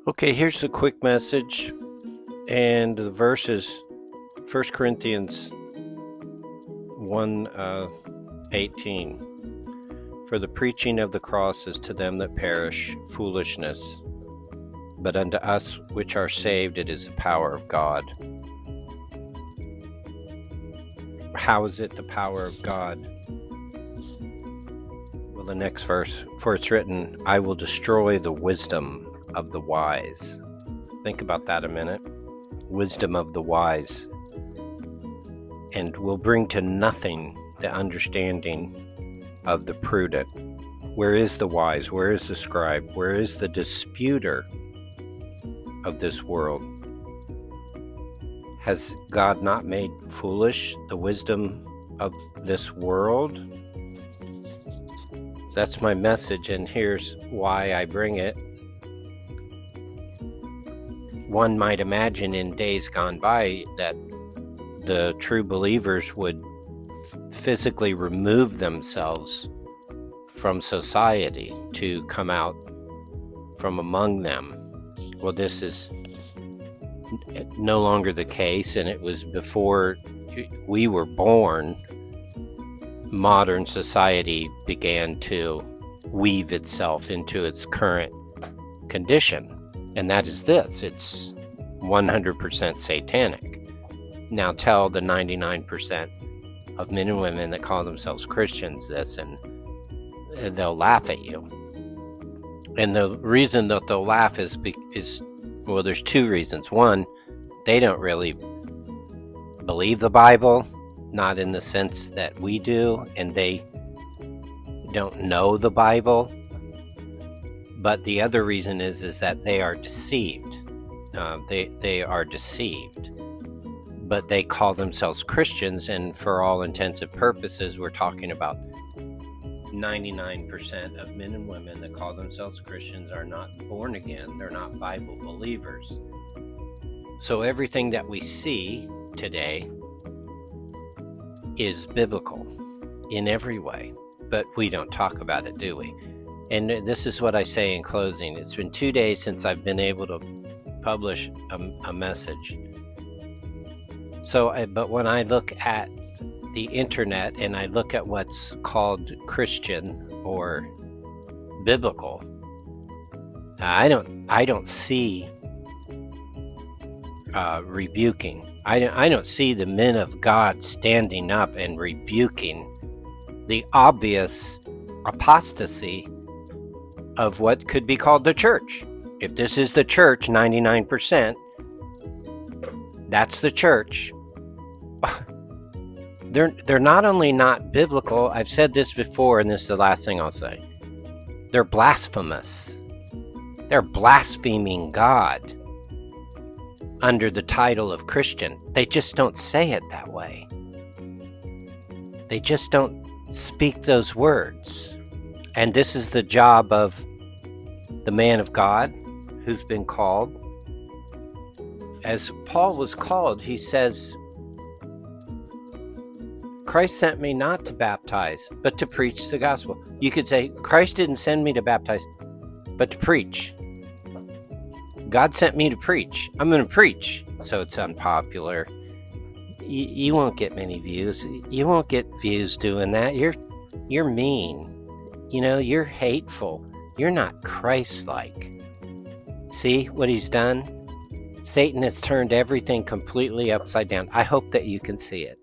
Okay, here's the quick message, and the verse is 1 Corinthians 1 18. For the preaching of the cross is to them that perish foolishness, but unto us which are saved it is the power of God. How is it the power of God? Well, the next verse, for it's written, I will destroy the wisdom of the wise. Think about that a minute. Wisdom of the wise, and will bring to nothing the understanding of the prudent. Where is the wise? Where is the scribe? Where is the disputer of this world? Has God not made foolish the wisdom of this world? That's my message, and here's why I bring it. One might imagine in days gone by that the true believers would physically remove themselves from society to come out from among them. Well, this is no longer the case, and it was before we were born. Modern society began to weave itself into its current condition, and that is this: it's 100% satanic. Now tell the 99% of men and women that call themselves Christians this, and they'll laugh at you. And the reason that they'll laugh is well, there's two reasons. One, they don't really believe the Bible, not in the sense that we do, and they don't know the Bible. But the other reason is that they are deceived. They are deceived. But they call themselves Christians, and for all intents and purposes, we're talking about 99% of men and women that call themselves Christians are not born again. They're not Bible believers. So everything that we see today is biblical in every way, but we don't talk about it, do we? And this is what I say in closing. It's been 2 days since I've been able to publish a message. But when I look at the internet and I look at what's called Christian or biblical, I don't see rebuking. I don't see the men of God standing up and rebuking the obvious apostasy of what could be called the church. If this is the church, 99%, that's the church. They're not only not biblical, I've said this before, and this is the last thing I'll say. They're blasphemous. They're blaspheming God under the title of Christian. They just don't say it that way. They just don't speak those words. And this is the job of the man of God who's been called. As Paul was called, he says, Christ sent me not to baptize, but to preach the gospel. You could say, Christ didn't send me to baptize, but to preach. God sent me to preach. I'm going to preach. So it's unpopular. You won't get many views. You won't get views doing that. You're mean. You're hateful. You're not Christ-like. See what he's done? Satan has turned everything completely upside down. I hope that you can see it.